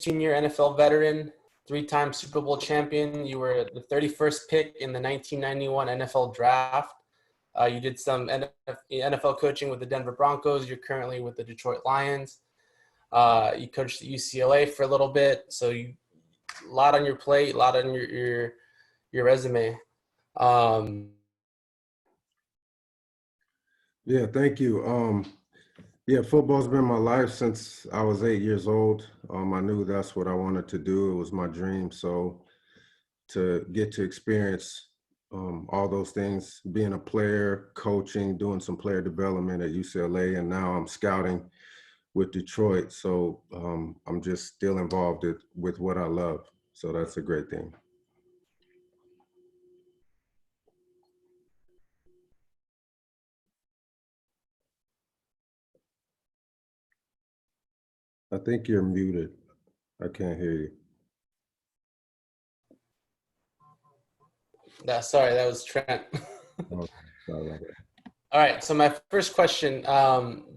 15-year NFL veteran, 3-time Super Bowl champion. You were the 31st pick in the 1991 NFL draft. You did some NFL coaching with the Denver Broncos. You're currently with the Detroit Lions. You coached at UCLA for a little bit. So a lot on your plate, a lot on your resume. Yeah, thank you. Yeah, football's been my life since I was 8 years old. I knew that's what I wanted to do. It was my dream. So to get to experience all those things, being a player, coaching, doing some player development at UCLA, and now I'm scouting with Detroit. So I'm just still involved with what I love. So that's a great thing. I think you're muted. I can't hear you. Sorry, that was Trent. Oh, sorry about that. All right, so my first question,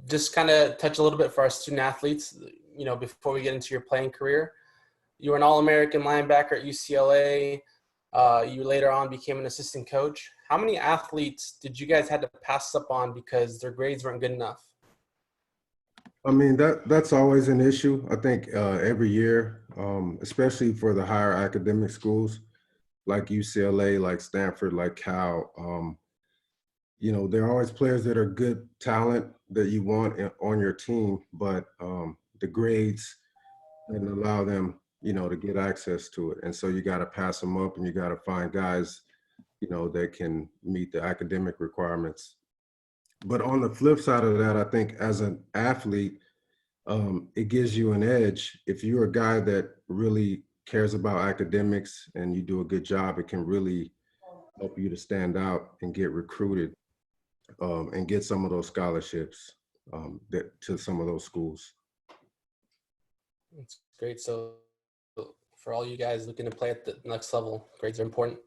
just kind of touch a little bit for our student athletes, before we get into your playing career. You were an All-American linebacker at UCLA. You later on became an assistant coach. How many athletes did you guys had to pass up on because their grades weren't good enough? I mean, that's always an issue. I think every year, especially for the higher academic schools like UCLA, like Stanford, like Cal, there are always players that are good talent that you want on your team, but the grades didn't allow them, to get access to it. And so you got to pass them up, and you got to find guys, that can meet the academic requirements. But on the flip side of that, I think as an athlete, it gives you an edge. If you're a guy that really cares about academics and you do a good job, it can really help you to stand out and get recruited and get some of those scholarships to some of those schools. That's great. So for all you guys looking to play at the next level, grades are important.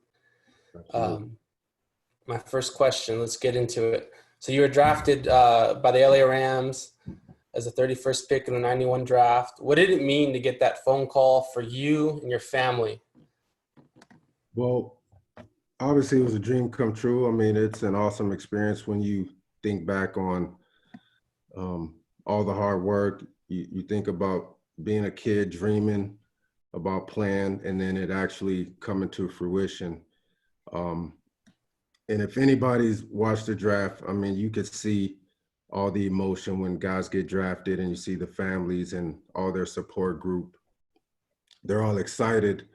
My first question, let's get into it. So you were drafted by the LA Rams as the 31st pick in the 91 draft. What did it mean to get that phone call for you and your family? Well, obviously it was a dream come true. I mean, it's an awesome experience when you think back on all the hard work. You think about being a kid, dreaming about playing, and then it actually coming to fruition. And if anybody's watched the draft, I mean, you could see all the emotion when guys get drafted, and you see the families and all their support group. They're all excited.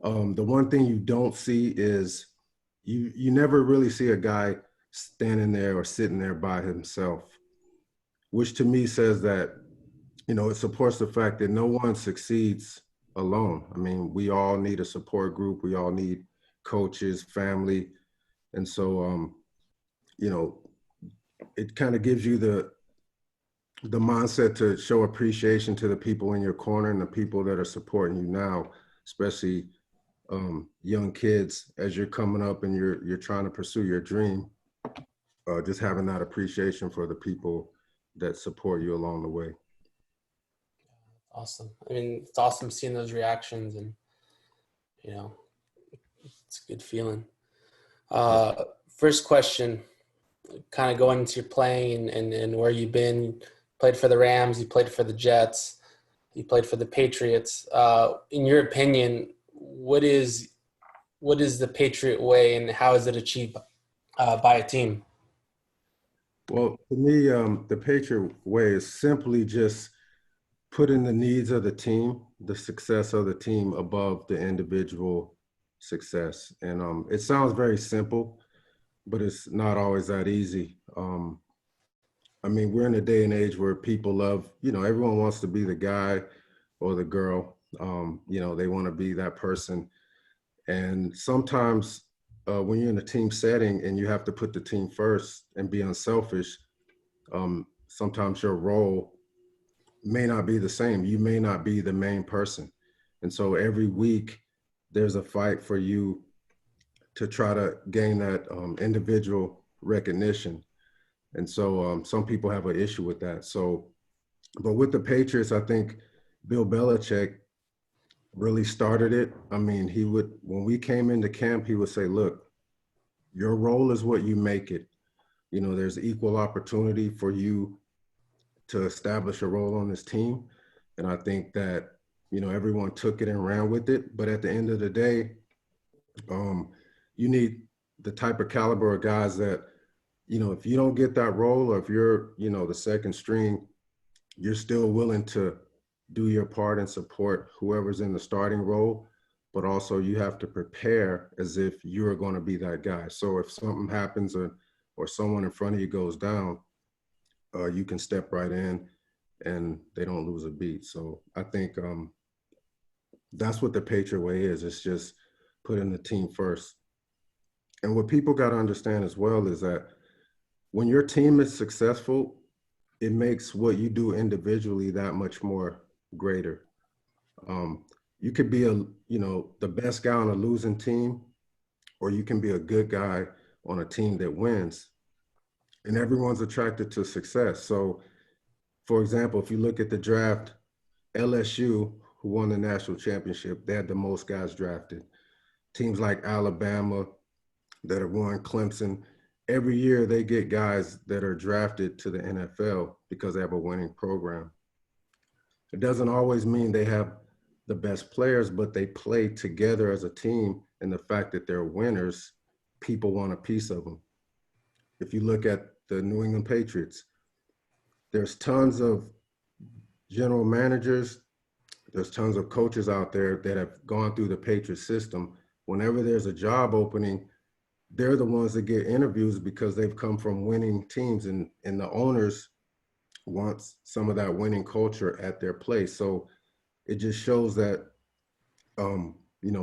The one thing you don't see is you never really see a guy standing there or sitting there by himself, which to me says that, it supports the fact that no one succeeds alone. I mean, we all need a support group. We all need coaches, family. And so, it kind of gives you the mindset to show appreciation to the people in your corner and the people that are supporting you now, especially young kids as you're coming up and you're trying to pursue your dream. Just having that appreciation for the people that support you along the way. Awesome. I mean, it's awesome seeing those reactions, and it's a good feeling. First question, kind of going into your playing and where you've been. You played for the Rams, you played for the Jets, you played for the Patriots. In your opinion, what is the Patriot way, and how is it achieved by a team? Well, to me, the Patriot way is simply just putting the needs of the team, the success of the team above the individual success. And it sounds very simple, but it's not always that easy. I mean, we're in a day and age where people love, everyone wants to be the guy or the girl. They want to be that person. And sometimes when you're in a team setting and you have to put the team first and be unselfish, sometimes your role may not be the same. You may not be the main person. And so every week there's a fight for you to try to gain that individual recognition. And so some people have an issue with that. So, but with the Patriots, I think Bill Belichick, really started it. I mean, when we came into camp, he would say, look, your role is what you make it. You know, there's equal opportunity for you to establish a role on this team. And I think that, you know, everyone took it and ran with it. But at the end of the day, um, you need the type of caliber of guys that, you know, if you don't get that role, or if you're, you know, the second string, you're still willing to do your part and support whoever's in the starting role, but also you have to prepare as if you're going to be that guy. So if something happens, or someone in front of you goes down, you can step right in and they don't lose a beat. So I think that's what the Patriot way is. It's just putting the team first. And what people got to understand as well is that when your team is successful, it makes what you do individually that much more greater. Um, you could be the best guy on a losing team, or you can be a good guy on a team that wins, and everyone's attracted to success. So, for example, if you look at the draft, LSU, who won the national championship, they had the most guys drafted. Teams like Alabama that have won, Clemson, every year they get guys that are drafted to the NFL because they have a winning program. It doesn't always mean they have the best players, but they play together as a team. And the fact that they're winners, people want a piece of them. If you look at the New England Patriots, there's tons of general managers, there's tons of coaches out there that have gone through the Patriot system. Whenever there's a job opening, they're the ones that get interviews because they've come from winning teams, and the owners want some of that winning culture at their place. So it just shows that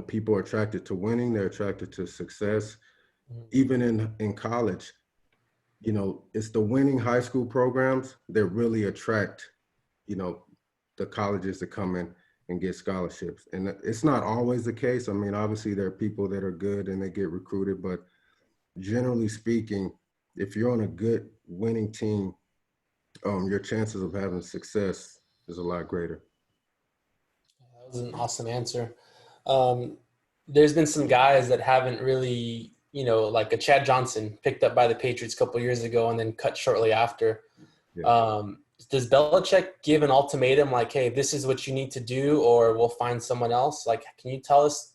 people are attracted to winning, they're attracted to success. Even in college, it's the winning high school programs that really attract, the colleges that come in and get scholarships. And it's not always the case. I mean, obviously there are people that are good and they get recruited, but generally speaking, if you're on a good winning team, your chances of having success is a lot greater. That was an awesome answer. There's been some guys that haven't really, like a Chad Johnson picked up by the Patriots a couple years ago and then cut shortly after. Yeah. Does Belichick give an ultimatum like, hey, this is what you need to do or we'll find someone else? Like, can you tell us,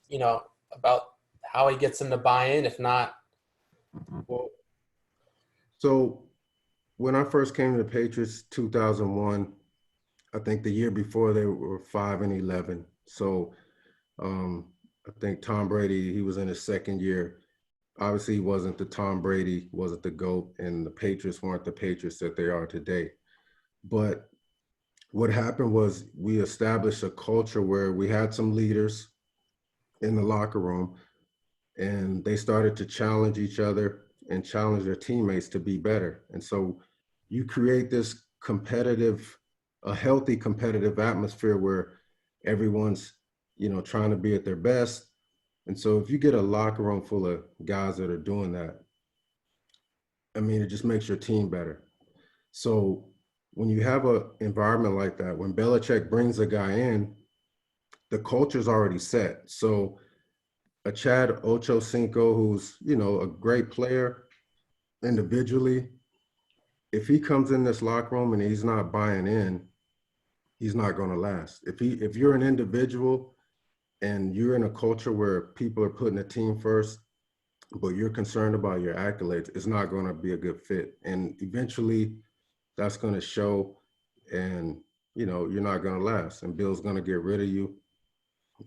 about how he gets them to buy in? If not. Well, so when I first came to the Patriots, 2001, I think the year before they were 5-11. So I think Tom Brady, he was in his second year. Obviously, he wasn't the Tom Brady, wasn't the GOAT, and the Patriots weren't the Patriots that they are today. But what happened was we established a culture where we had some leaders in the locker room, and they started to challenge each other and challenge their teammates to be better. And so you create this a healthy competitive atmosphere where everyone's, trying to be at their best. And so if you get a locker room full of guys that are doing that, I mean, it just makes your team better. So when you have an environment like that, when Belichick brings a guy in, the culture's already set. So a Chad Ochocinco, who's, a great player individually, if he comes in this locker room and he's not buying in, he's not going to last. If you're an individual and you're in a culture where people are putting the team first, but you're concerned about your accolades, it's not going to be a good fit. And eventually that's going to show, and, you're not going to last, and Bill's going to get rid of you.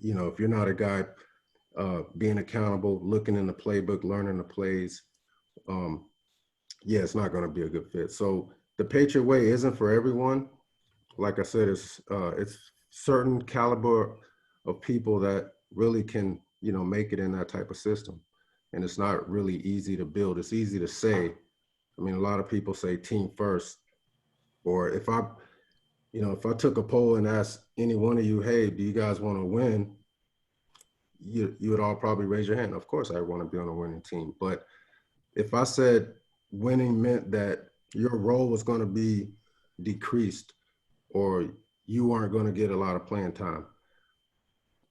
If you're not a guy being accountable, looking in the playbook, learning the plays, it's not going to be a good fit. So the Patriot way isn't for everyone. Like I said, it's certain caliber of people that really can, make it in that type of system. And it's not really easy to build. It's easy to say. I mean, a lot of people say team first. Or if I took a poll and asked any one of you, hey, do you guys want to win? You would all probably raise your hand. Of course, I want to be on a winning team. But if I said winning meant that your role was going to be decreased or you weren't going to get a lot of playing time,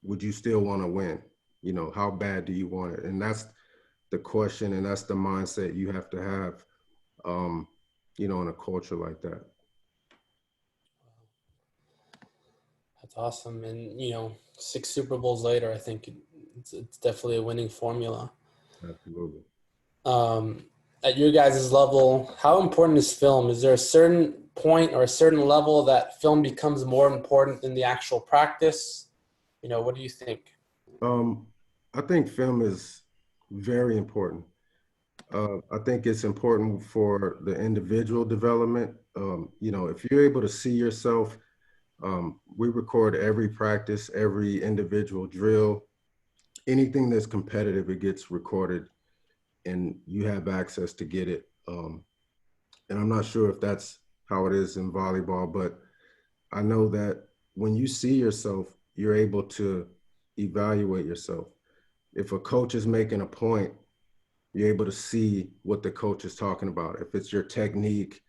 would you still want to win? You know, how bad do you want it? And that's the question, and that's the mindset you have to have, you know, in a culture like that. That's awesome. And, you know, 6 Super Bowls later, I think it's definitely a winning formula. Absolutely. At your guys' level, how important is film? Is there a certain point or a certain level that film becomes more important than the actual practice? You know, what do you think? I think film is very important. I think it's important for the individual development. You know, if you're able to see yourself, we record every practice, every individual drill, anything that's competitive, it gets recorded and you have access to get it. And I'm not sure if that's how it is in volleyball, but I know that when you see yourself, you're able to evaluate yourself. If a coach is making a point, you're able to see what the coach is talking about. If it's your technique,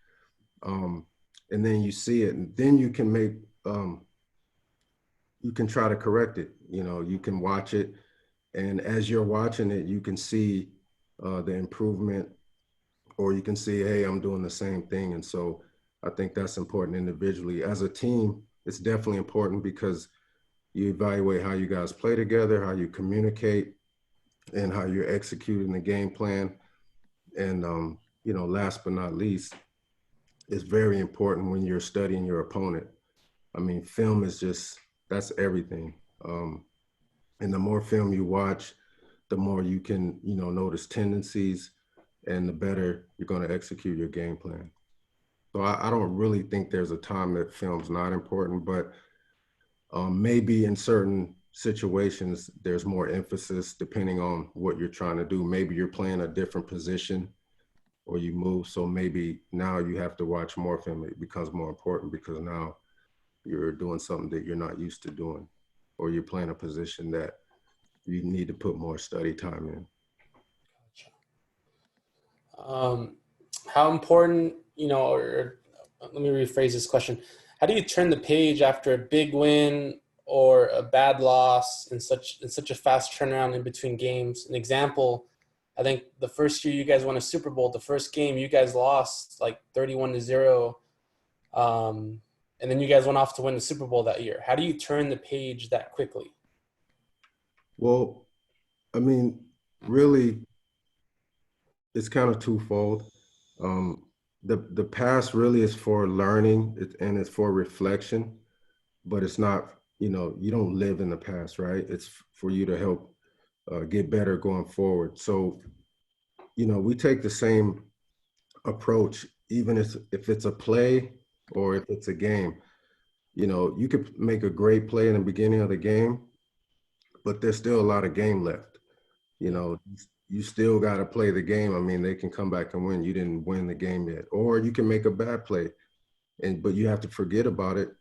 and then you see it, and then you can make, you can try to correct it. You know, you can watch it, and as you're watching it, you can see the improvement, or you can see, hey, I'm doing the same thing. And so I think that's important individually. As a team, it's definitely important because you evaluate how you guys play together, how you communicate, and how you're executing the game plan. And, you know, last but not least, it's very important when you're studying your opponent. I mean, film is just, that's everything. And the more film you watch, the more you can, you know, notice tendencies, and the better you're going to execute your game plan. So I don't really think there's a time that film's not important, but maybe in certain situations, there's more emphasis depending on what you're trying to do. Maybe you're playing a different position or you move. So maybe now you have to watch more film. It becomes more important because now you're doing something that you're not used to doing, or you're playing a position that you need to put more study time in. How important, you know, or let me rephrase this question. How do you turn the page after a big win or a bad loss in such a fast turnaround in between games? An example, I think the first year you guys won a Super Bowl, the first game you guys lost like 31-0. And then you guys went off to win the Super Bowl that year. How do you turn the page that quickly? Well, I mean, really, it's kind of twofold. Um, the past really is for learning and it's for reflection, but it's not, you know, you don't live in the past, right? It's for you to help get better going forward. So, you know, we take the same approach, even if it's a play or if it's a game. You know, you could make a great play in the beginning of the game, but there's still a lot of game left. You know, you still got to play the game. I mean, they can come back and win. You didn't win the game yet. Or you can make a bad play, but you have to forget about it,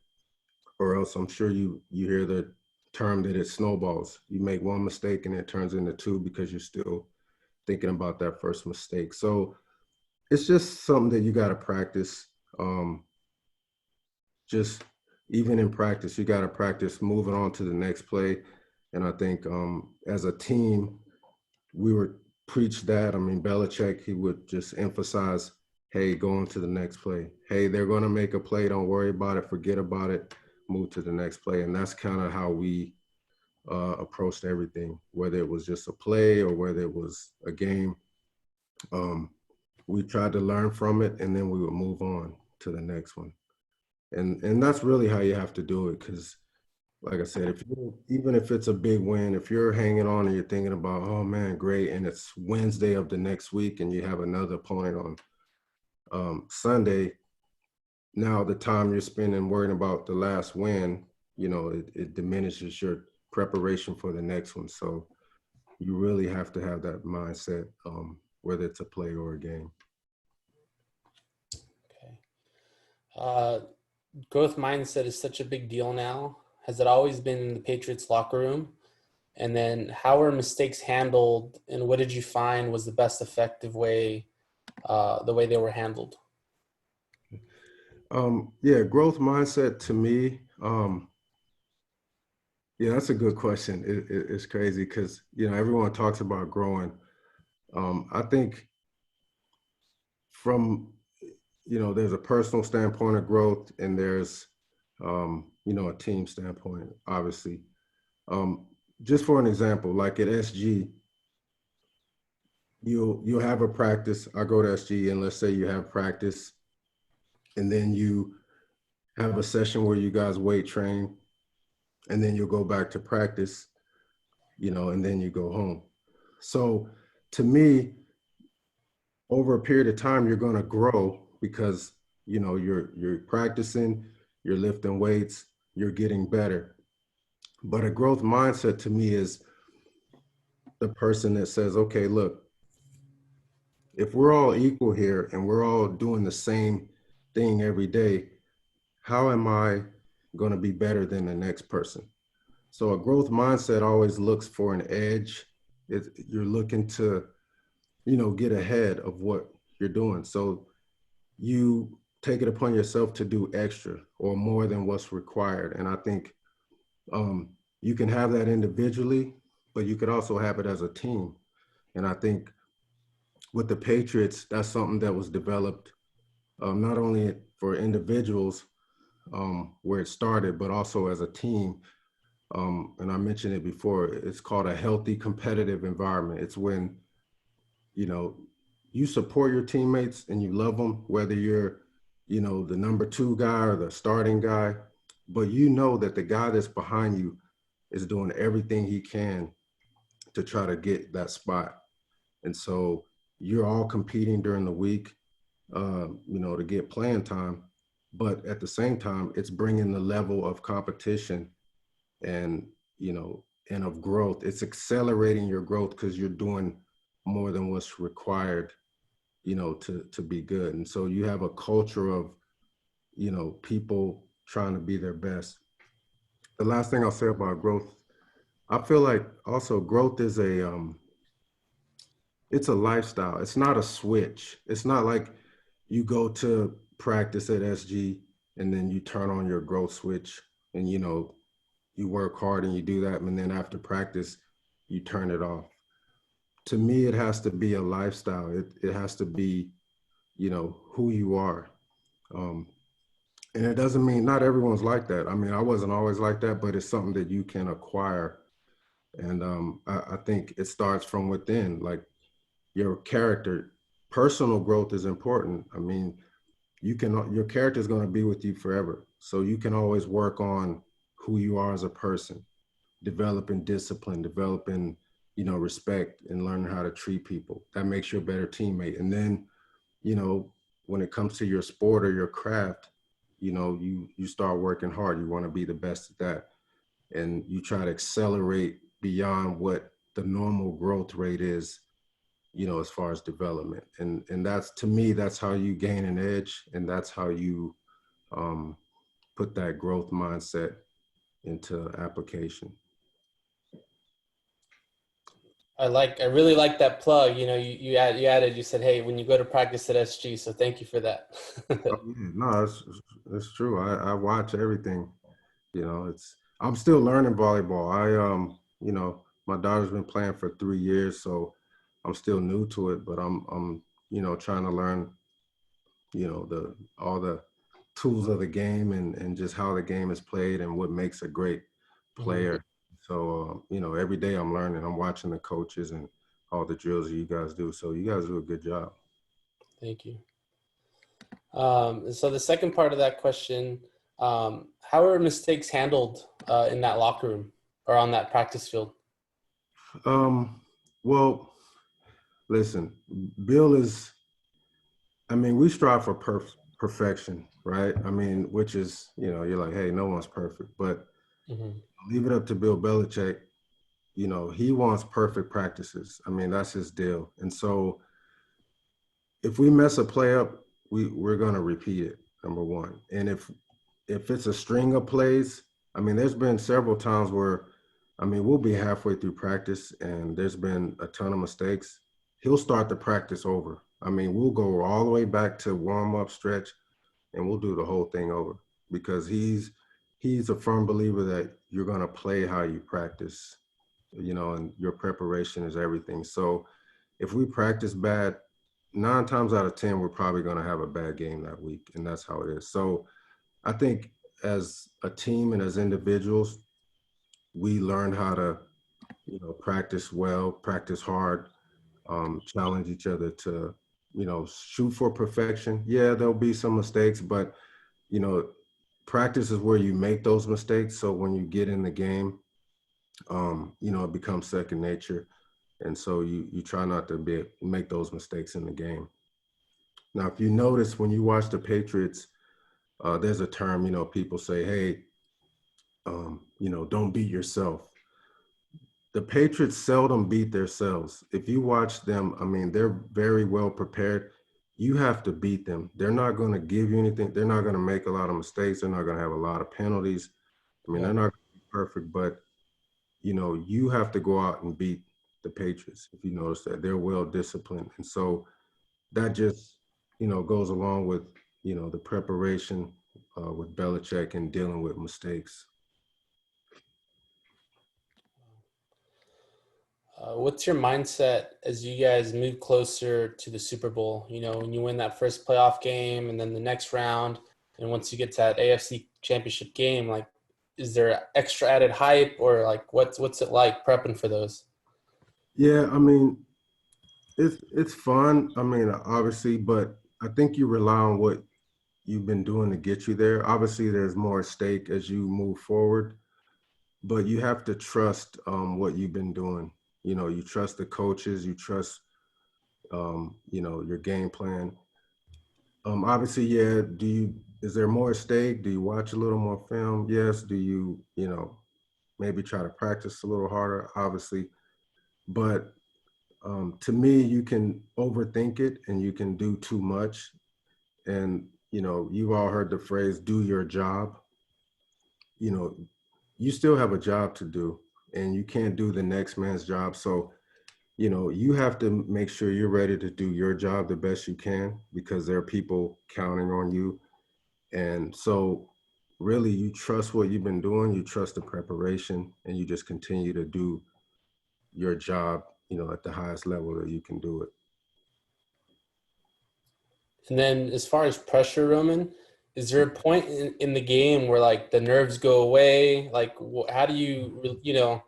or else I'm sure you hear the term that it snowballs. You make one mistake and it turns into two because you're still thinking about that first mistake. So it's just something that you got to practice. Just even in practice, you got to practice moving on to the next play. And I think as a team, we were preached that. I mean, Belichick, he would just emphasize, hey, go on to the next play. Hey, they're going to make a play. Don't worry about it. Forget about it. Move to the next play. And that's kind of how we approached everything, whether it was just a play or whether it was a game. We tried to learn from it, and then we would move on to the next one. And that's really how you have to do it, because like I said, even if it's a big win, if you're hanging on and you're thinking about, oh man, great, and it's Wednesday of the next week and you have another opponent on Sunday, now the time you're spending worrying about the last win, you know, it diminishes your preparation for the next one. So you really have to have that mindset, whether it's a play or a game. Okay. Growth mindset is such a big deal now. Has it always been in the Patriots locker room? And then how were mistakes handled, and what did you find was the best effective way, the way they were handled? Yeah, growth mindset to me, Yeah, that's a good question. It's crazy because, everyone talks about growing. I think from, there's a personal standpoint of growth and there's, a team standpoint, obviously. Um, just for an example, like at SG, you'll have a practice. I go to SG and let's say you have practice and then you have a session where you guys weight train and then you'll go back to practice, and then you go home. So to me, over a period of time, you're going to grow because, you're practicing, you're lifting weights, you're getting better. But a growth mindset to me is the person that says, okay, look, if we're all equal here and we're all doing the same thing every day, how am I going to be better than the next person? So a growth mindset always looks for an edge. You're looking to, get ahead of what you're doing. So you take it upon yourself to do extra or more than what's required. And I think you can have that individually, but you could also have it as a team. And I think with the Patriots, that's something that was developed not only for individuals where it started, but also as a team. And I mentioned it before, it's called a healthy competitive environment. It's when, you know, you support your teammates and you love them, whether you're, the number two guy or the starting guy, but you know that the guy that's behind you is doing everything he can to try to get that spot. And so you're all competing during the week, to get playing time. But at the same time, it's bringing the level of competition and, and of growth. It's accelerating your growth because you're doing more than what's required, to be good. And so you have a culture of, people trying to be their best. The last thing I'll say about growth, I feel like also growth is it's a lifestyle. It's not a switch. It's not like you go to practice at SG and then you turn on your growth switch and, you work hard and you do that. And then after practice, you turn it off. To me, it has to be a lifestyle. It has to be, who you are. Um, and it doesn't mean not everyone's like that. I mean, I wasn't always like that, but it's something that you can acquire. And I think it starts from within, like your character. Personal growth is important. I mean, your character is going to be with you forever. So you can always work on who you are as a person, developing discipline, developing, respect and learning how to treat people. That makes you a better teammate. And then, when it comes to your sport or your craft, you start working hard. You want to be the best at that. And you try to accelerate beyond what the normal growth rate is, as far as development. And that's, to me, that's how you gain an edge. And that's how you put that growth mindset into application. I really like that plug. You said, hey, when you go to practice at SG, so thank you for that. Oh, yeah. No, it's true. I watch everything. I'm still learning volleyball. My daughter's been playing for 3 years, so I'm still new to it, but I'm trying to learn, all the tools of the game and just how the game is played and what makes a great player. So, every day I'm learning. I'm watching the coaches and all the drills you guys do. So you guys do a good job. Thank you. So the second part of that question, how are mistakes handled in that locker room or on that practice field? Well, listen, Bill is, we strive for perfection, right? Which is, you're like, hey, no one's perfect, but leave it up to Bill Belichick. He wants perfect practices. That's his deal. And so if we mess a play up, we're going to repeat it, number one. And if it's a string of plays, there's been several times where, we'll be halfway through practice and there's been a ton of mistakes. He'll start the practice over. We'll go all the way back to warm up stretch and we'll do the whole thing over because he's he's a firm believer that you're going to play how you practice, and your preparation is everything. So if we practice bad, 9 times out of 10, we're probably going to have a bad game that week. And that's how it is. So I think as a team and as individuals, we learn how to, practice well, practice hard, challenge each other to, shoot for perfection. Yeah, there'll be some mistakes, but, you know, practice is where you make those mistakes. So when you get in the game, it becomes second nature. And so you try not to make those mistakes in the game. Now, if you notice when you watch the Patriots, there's a term, people say, hey, don't beat yourself. The Patriots seldom beat themselves. If you watch them, I mean, they're very well prepared. You have to beat them. They're not going to give you anything. They're not going to make a lot of mistakes. They're not going to have a lot of penalties. I mean, They're not going to be perfect, but, you have to go out and beat the Patriots. If you notice that they're well disciplined. And so that just, goes along with, the preparation with Belichick and dealing with mistakes. What's your mindset as you guys move closer to the Super Bowl? When you win that first playoff game and then the next round, and once you get to that AFC championship game, like, is there extra added hype, or like what's it like prepping for those? Yeah, I mean, it's fun. I mean, obviously, but I think you rely on what you've been doing to get you there. Obviously, there's more at stake as you move forward, but you have to trust what you've been doing. You trust the coaches, you trust your game plan. Obviously, yeah. Is there more at stake? Do you watch a little more film? Yes. Do you, maybe try to practice a little harder? Obviously, but to me, you can overthink it and you can do too much. And, you've all heard the phrase, do your job. You still have a job to do and you can't do the next man's job. So, you have to make sure you're ready to do your job the best you can because there are people counting on you. And so really you trust what you've been doing, you trust the preparation, and you just continue to do your job, at the highest level that you can do it. And then as far as pressure, Roman, is there a point in the game where like the nerves go away? Like, how do you, do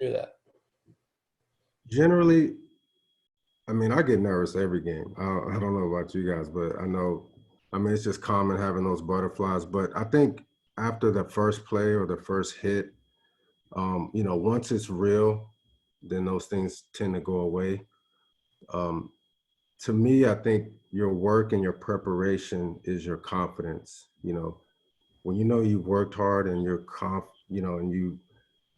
that? Generally, I mean, I get nervous every game. I don't know about you guys, but I mean, it's just common having those butterflies. But I think after the first play or the first hit, once it's real, then those things tend to go away. Um, to me, I think your work and your preparation is your confidence. When you've worked hard and and you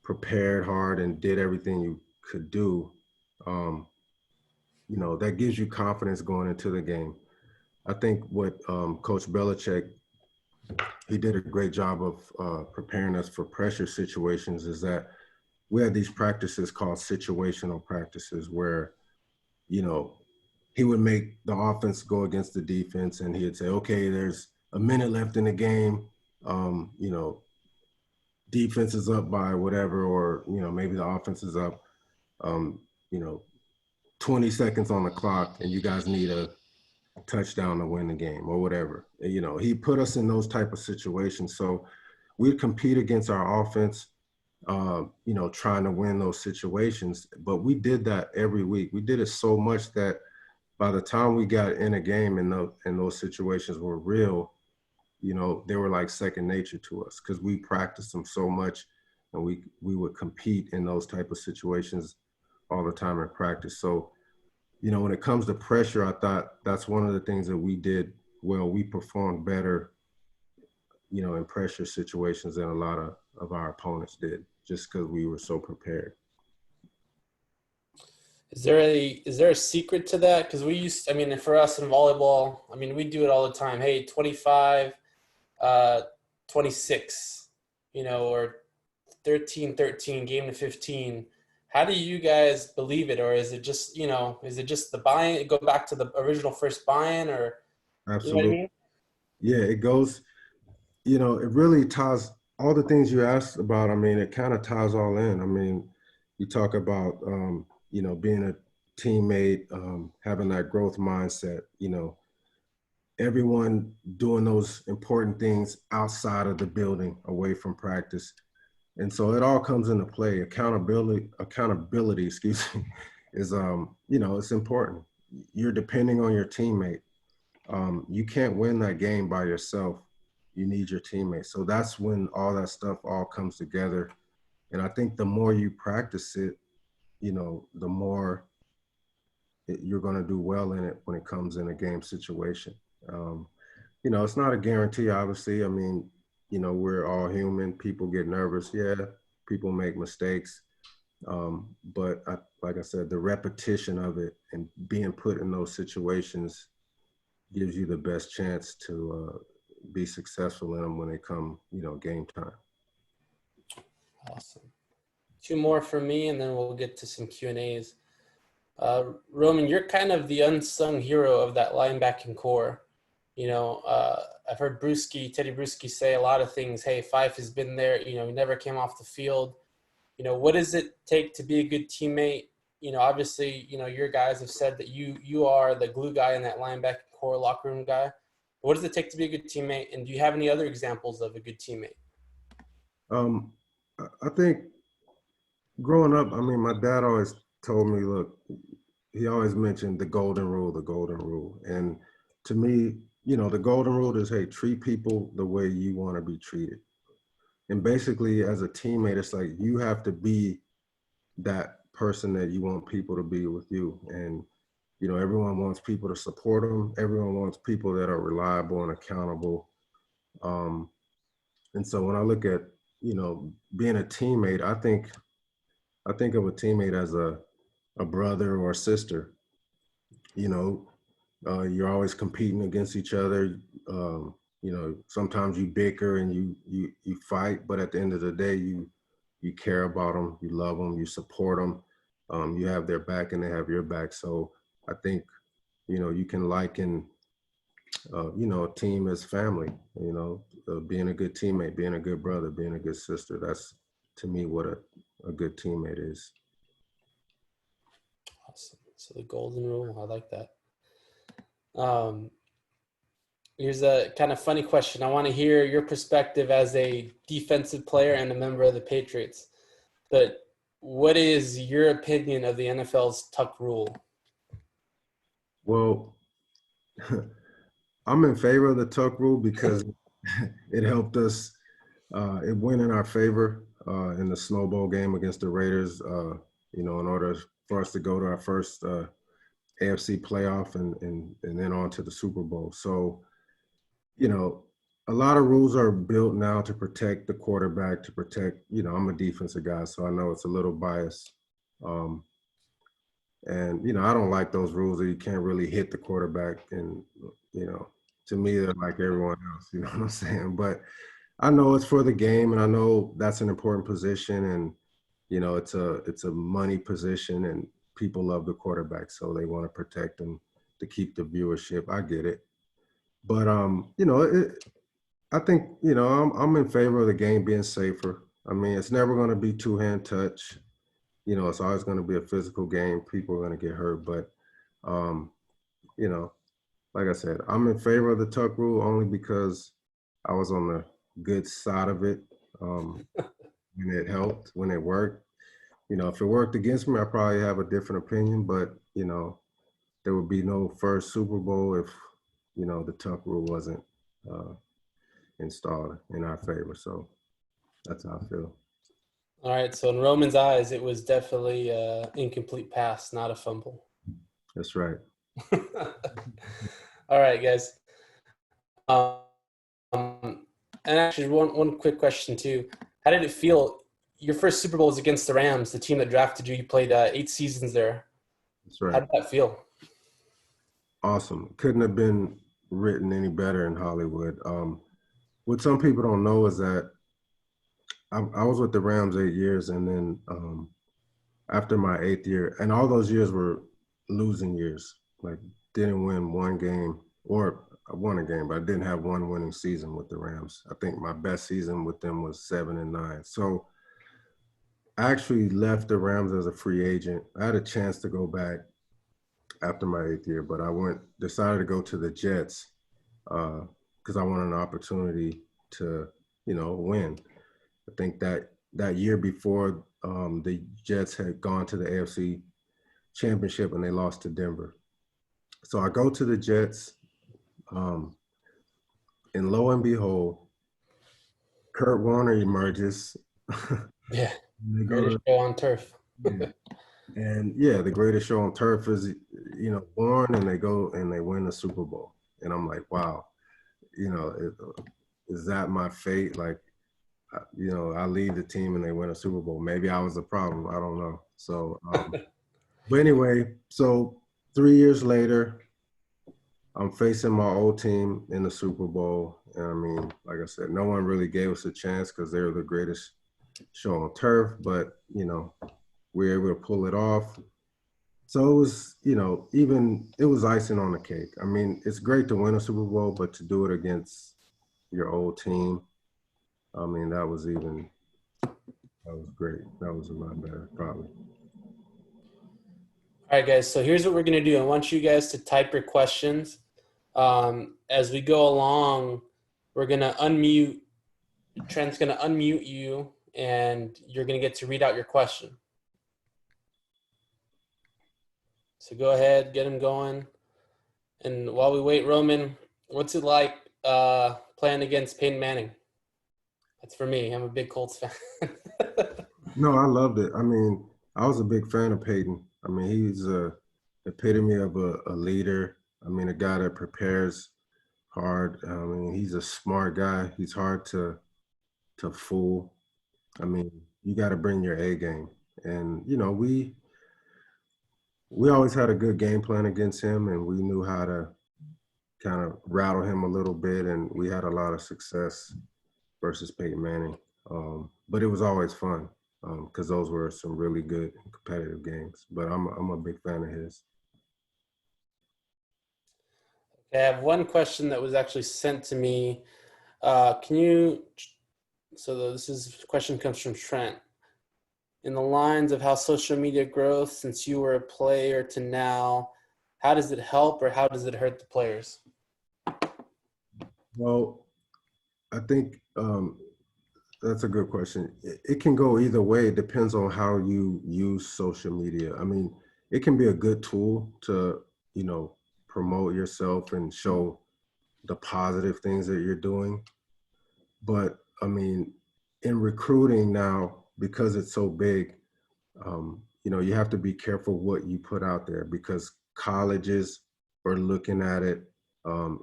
prepared hard and did everything you could do, that gives you confidence going into the game. I think what Coach Belichick, he did a great job of preparing us for pressure situations is that we had these practices called situational practices where, he would make the offense go against the defense and he'd say, okay, there's a minute left in the game. Defense is up by whatever, or, maybe the offense is up, um, you know, 20 seconds on the clock and you guys need a touchdown to win the game or whatever. He put us in those type of situations. So we'd compete against our offense, trying to win those situations. But we did that every week. We did it so much that by the time we got in a game and those situations were real, they were like second nature to us because we practiced them so much and we would compete in those type of situations all the time in practice. So, when it comes to pressure, I thought that's one of the things that we did well. We performed better, in pressure situations than a lot of our opponents did just because we were so prepared. Is there a secret to that? Because I mean, for us in volleyball, I mean, we do it all the time. Hey, 25, 26, or 13-13, game to 15. How do you guys believe it? Or is it just, the buy-in, go back to the original first buy-in, or Absolutely. you know what I mean? Yeah, it goes, it really ties all the things you asked about. I mean, it kind of ties all in. I mean, you talk about, being a teammate, having that growth mindset, everyone doing those important things outside of the building, away from practice. And so it all comes into play. Accountability, excuse me, is, it's important. You're depending on your teammate. You can't win that game by yourself. You need your teammates. So that's when all that stuff all comes together. And I think the more you practice it, the more you're going to do well in it when it comes in a game situation. It's not a guarantee, obviously. I mean, we're all human. People get nervous. Yeah, people make mistakes. But like I said, the repetition of it and being put in those situations gives you the best chance to be successful in them when they come, game time. Awesome. Two more from me, and then we'll get to some Q&As. Roman, you're kind of the unsung hero of that linebacking core. I've heard Teddy Bruschi say a lot of things. Hey, Phife has been there. He never came off the field. What does it take to be a good teammate? Obviously, your guys have said that you are the glue guy in that linebacking core, locker room guy. What does it take to be a good teammate? And do you have any other examples of a good teammate? I think growing up, I mean, my dad always told me, look, he always mentioned the golden rule. And to me, the golden rule is, hey, treat people the way you want to be treated. And basically, as a teammate, it's like you have to be that person that you want people to be with you. And, everyone wants people to support them. Everyone wants people that are reliable and accountable. And so when I look at, being a teammate, I think of a teammate as a brother or a sister. You're always competing against each other. Sometimes you bicker and you fight, but at the end of the day, you care about them, you love them, you support them. You have their back and they have your back. So I think, you can liken, a team as family, being a good teammate, being a good brother, being a good sister. That's, to me, what a good teammate is. Awesome. So the golden rule, I like that. Here's a kind of funny question. I want to hear your perspective as a defensive player and a member of the Patriots. But what is your opinion of the NFL's tuck rule? Well, I'm in favor of the tuck rule because it helped us. It went in our favor in the Snow Bowl game against the Raiders, in order for us to go to our first AFC playoff and then on to the Super Bowl. So, a lot of rules are built now to protect the quarterback, to protect, I'm a defensive guy, so I know it's a little biased. And, I don't like those rules that you can't really hit the quarterback. And, to me, they're like everyone else, you know what I'm saying? But I know it's for the game, and I know that's an important position, and, it's a money position, and people love the quarterback, so they want to protect them to keep the viewership. I get it. But, I think, I'm in favor of the game being safer. I mean, it's never going to be two-hand touch. It's always going to be a physical game. People are going to get hurt. But, like I said, I'm in favor of the tuck rule only because I was on the good side of it when it helped, when it worked. If it worked against me, I probably have a different opinion. But, there would be no first Super Bowl if, the tuck rule wasn't installed in our favor. So that's how I feel. All right. So in Roman's eyes, it was definitely an incomplete pass, not a fumble. That's right. All right, guys. And actually, one quick question too. How did it feel? Your first Super Bowl was against the Rams, the team that drafted you. You played 8 seasons there. That's right. How did that feel? Awesome. Couldn't have been written any better in Hollywood. What some people don't know is that I was with the Rams 8 years, and then after my 8th year, and all those years were losing years, like didn't win one game, or I won a game, but I didn't have one winning season with the Rams. I think my best season with them was 7-9. So I actually left the Rams as a free agent. I had a chance to go back after my 8th year, but I decided to go to the Jets because I wanted an opportunity to, win. I think that year before, the Jets had gone to the AFC Championship and they lost to Denver. So I go to the Jets, and lo and behold, Kurt Warner emerges. Yeah, greatest show on turf. And yeah, the greatest show on turf is, born, and they go and they win the Super Bowl. And I'm like, wow, is that my fate? Like, I leave the team and they win a Super Bowl. Maybe I was the problem. I don't know. So, but anyway, so 3 years later, I'm facing my old team in the Super Bowl. And I mean, like I said, no one really gave us a chance because they were the greatest show on turf. But, we were able to pull it off. So it was, it was icing on the cake. I mean, it's great to win a Super Bowl, but to do it against your old team, I mean, that was great. That was a lot better, probably. All right, guys. So here's what we're going to do. I want you guys to type your questions. As we go along, we're going to unmute. Trent's going to unmute you, and you're going to get to read out your question. So go ahead, get him going. And while we wait, Roman, what's it like playing against Peyton Manning? That's for me. I'm a big Colts fan. No, I loved it. I mean, I was a big fan of Peyton. I mean, he's a epitome of a leader. I mean, a guy that prepares hard. I mean, he's a smart guy. He's hard to fool. I mean, you got to bring your A game. And, we always had a good game plan against him, and we knew how to kind of rattle him a little bit, and we had a lot of success versus Peyton Manning. But it was always fun because those were some really good and competitive games. But I'm a big fan of his. I have one question that was actually sent to me. This question comes from Trent. In the lines of how social media growth since you were a player to now, how does it help or how does it hurt the players? Well, I think that's a good question. It can go either way. It depends on how you use social media. I mean, it can be a good tool to, promote yourself and show the positive things that you're doing. But I mean, in recruiting now, because it's so big, you have to be careful what you put out there because colleges are looking at it.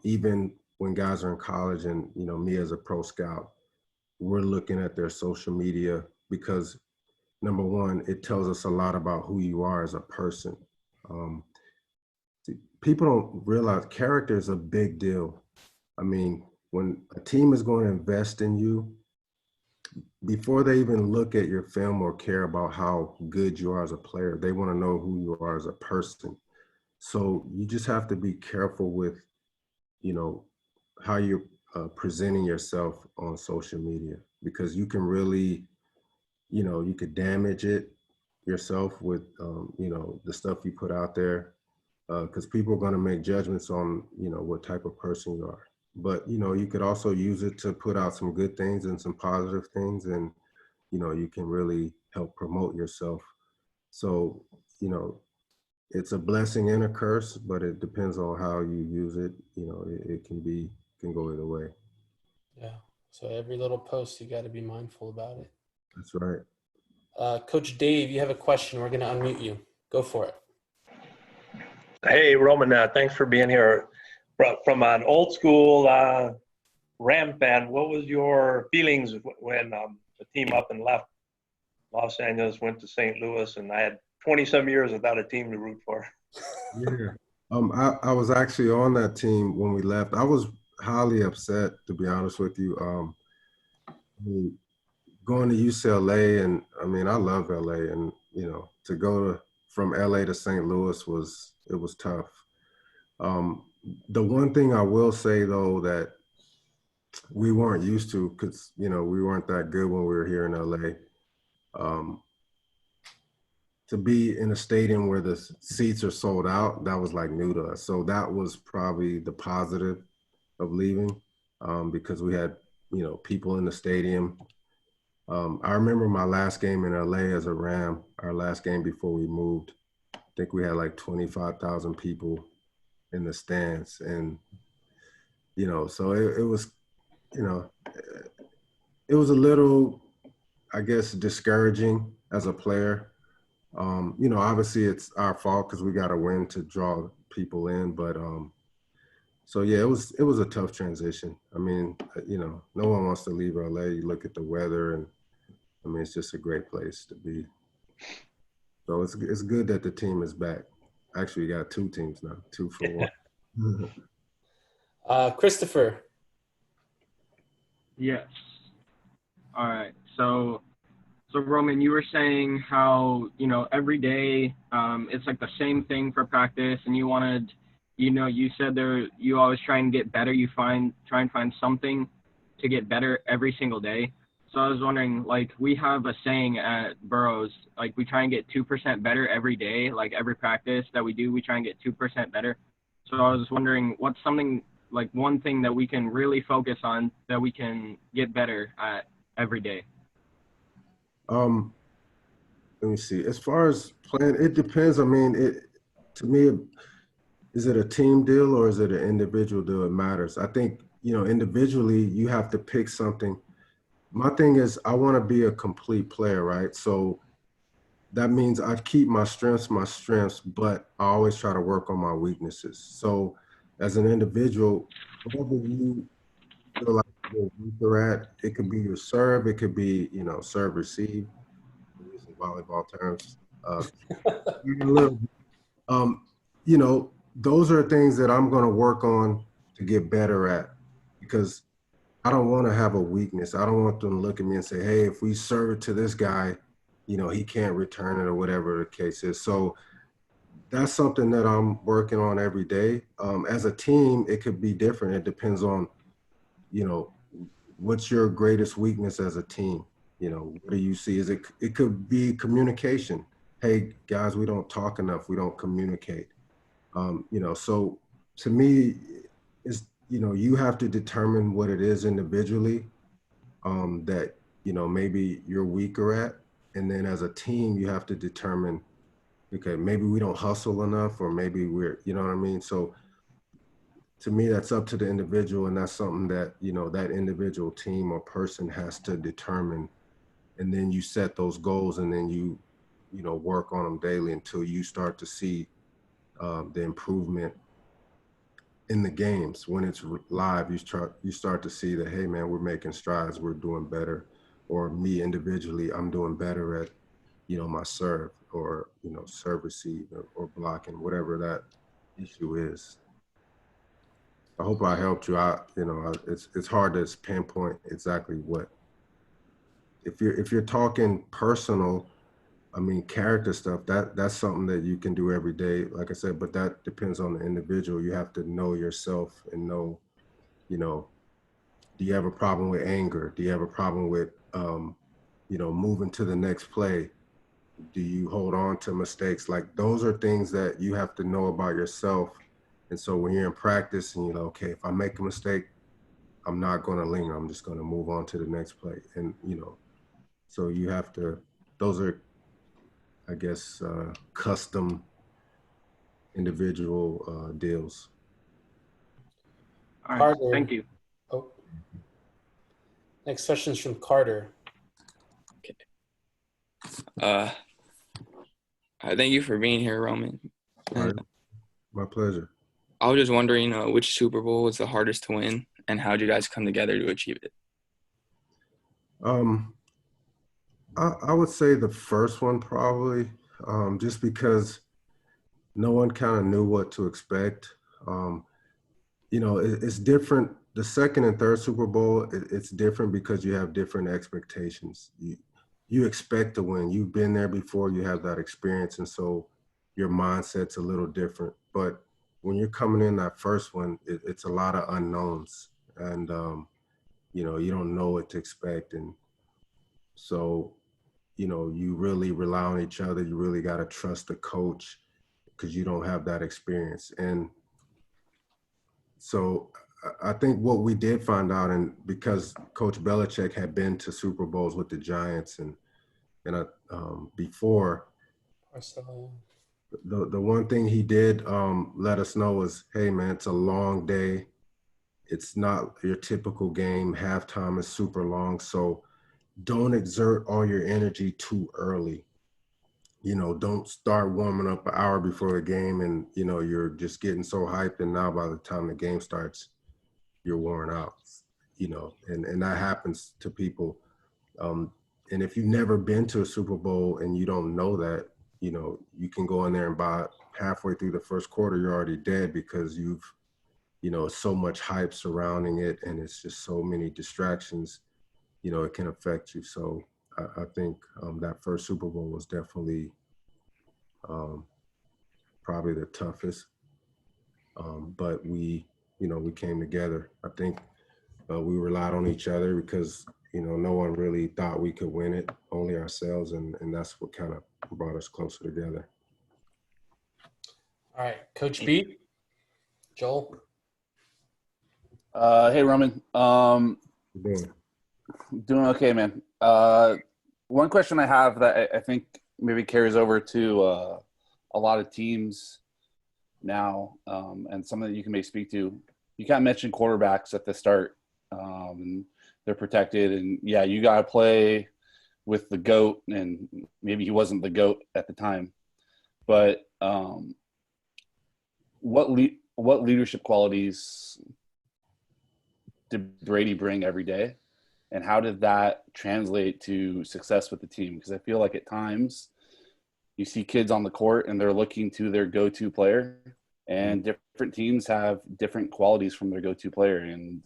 Even when guys are in college and, me as a pro scout, we're looking at their social media because number one, it tells us a lot about who you are as a person. People don't realize character is a big deal. I mean, when a team is going to invest in you, before they even look at your film or care about how good you are as a player, they want to know who you are as a person. So you just have to be careful with, how you're presenting yourself on social media because you can really, you could damage it yourself with, the stuff you put out there because people are going to make judgments on, what type of person you are. But, you could also use it to put out some good things and some positive things. And, you can really help promote yourself. So, it's a blessing and a curse, but it depends on how you use it. It can go either way. Yeah. So every little post, you got to be mindful about it. That's right. Coach Dave, you have a question. We're going to unmute you. Go for it. Hey, Roman, thanks for being here. From an old school Ram fan, what was your feelings when the team up and left Los Angeles, went to St. Louis, and I had 20-some years without a team to root for? Yeah. I was actually on that team when we left. I was highly upset, to be honest with you. Going to UCLA, and I mean, I love LA, and to go from LA to St. Louis was tough. the one thing I will say though that we weren't used to, because we weren't that good when we were here in LA. To be in a stadium where the seats are sold out, that was like new to us. So that was probably the positive of leaving, because we had people in the stadium. I remember my last game in LA as a Ram, our last game before we moved. I think we had like 25,000 people in the stands, and so it was, it was a little, I guess, discouraging as a player. Obviously it's our fault because we got to win to draw people in, but so yeah, it was a tough transition. I mean, no one wants to leave LA. You look at the weather, and I mean, it's just a great place to be. So it's good that the team is back. Actually, we got two teams now, 2 for 1. Christopher. Yes. All right. So Roman, you were saying how, every day it's like the same thing for practice, and you wanted, you said you always try and get better. You try and find something to get better every single day. So I was wondering, like, we have a saying at Burroughs, like, we try and get 2% better every day, like every practice that we do, we try and get 2% better. So I was wondering, what's something, like one thing that we can really focus on that we can get better at every day? Let me see. As far as playing, it depends. I mean, to me, is it a team deal or is it an individual deal? It matters. I think, individually, you have to pick something. My thing is, I want to be a complete player, right? So that means I keep my strengths, but I always try to work on my weaknesses. So as an individual, whatever you feel like you're weaker at, it could be your serve, it could be, serve receive, using volleyball terms. Those are things that I'm going to work on to get better at, because I don't want to have a weakness. I don't want them to look at me and say, hey, if we serve it to this guy, he can't return it or whatever the case is. So that's something that I'm working on every day. As a team, it could be different. It depends on, what's your greatest weakness as a team? What do you see? It could be communication. Hey, guys, we don't talk enough. We don't communicate. So to me, it's, you have to determine what it is individually that, maybe you're weaker at. And then as a team, you have to determine, okay, maybe we don't hustle enough, or maybe we're, you know what I mean? So to me, that's up to the individual. And that's something that, that individual team or person has to determine. And then you set those goals, and then you work on them daily until you start to see the improvement in the games. When it's live, you start to see that, hey man, we're making strides, we're doing better. Or me individually, I'm doing better at, my serve, or, serve receive, or blocking, whatever that issue is. I hope I helped you out. It's hard to pinpoint exactly what. If you're talking personal, I mean, character stuff, that's something that you can do every day, like I said, but that depends on the individual. You have to know yourself and know, do you have a problem with anger? Do you have a problem with, moving to the next play? Do you hold on to mistakes? Like, those are things that you have to know about yourself. And so when you're in practice and okay, if I make a mistake, I'm not going to linger. I'm just going to move on to the next play. And, so you have to, those are, I guess, custom individual deals. All right, Carter. thank you. Oh. Next question is from Carter. Thank you for being here, Roman. All right. My pleasure. I was just wondering which Super Bowl was the hardest to win, and how did you guys come together to achieve it? I would say the first one probably, just because no one kind of knew what to expect. It's different. The second and third Super Bowl, it's different because you have different expectations. You expect to win. You've been there before. You have that experience, and so your mindset's a little different. But when you're coming in that first one, it's a lot of unknowns, and you don't know what to expect, and so you really rely on each other. You really got to trust the coach because you don't have that experience. And so I think what we did find out, and because Coach Belichick had been to Super Bowls with the Giants and before, the one thing he did let us know was, hey man, it's a long day. It's not your typical game. Halftime is super long, so don't exert all your energy too early. Don't start warming up an hour before the game and, you're just getting so hyped. And now by the time the game starts, you're worn out, and that happens to people. And if you've never been to a Super Bowl and you don't know that, you can go in there and by halfway through the first quarter, you're already dead because you've, so much hype surrounding it. And it's just so many distractions, it can affect you. So I think that first Super Bowl was definitely probably the toughest. But we came together. I think we relied on each other because, no one really thought we could win it, only ourselves. And that's what kind of brought us closer together. All right, Coach B, Joel. Hey, Roman. Doing okay, man. One question I have that I think maybe carries over to a lot of teams now, and something that you can maybe speak to. You kind of mentioned quarterbacks at the start. They're protected, and yeah, you got to play with the GOAT, and maybe he wasn't the GOAT at the time. But what leadership qualities did Brady bring every day? And how did that translate to success with the team? Because I feel like at times you see kids on the court and they're looking to their go-to player, and different teams have different qualities from their go-to player. And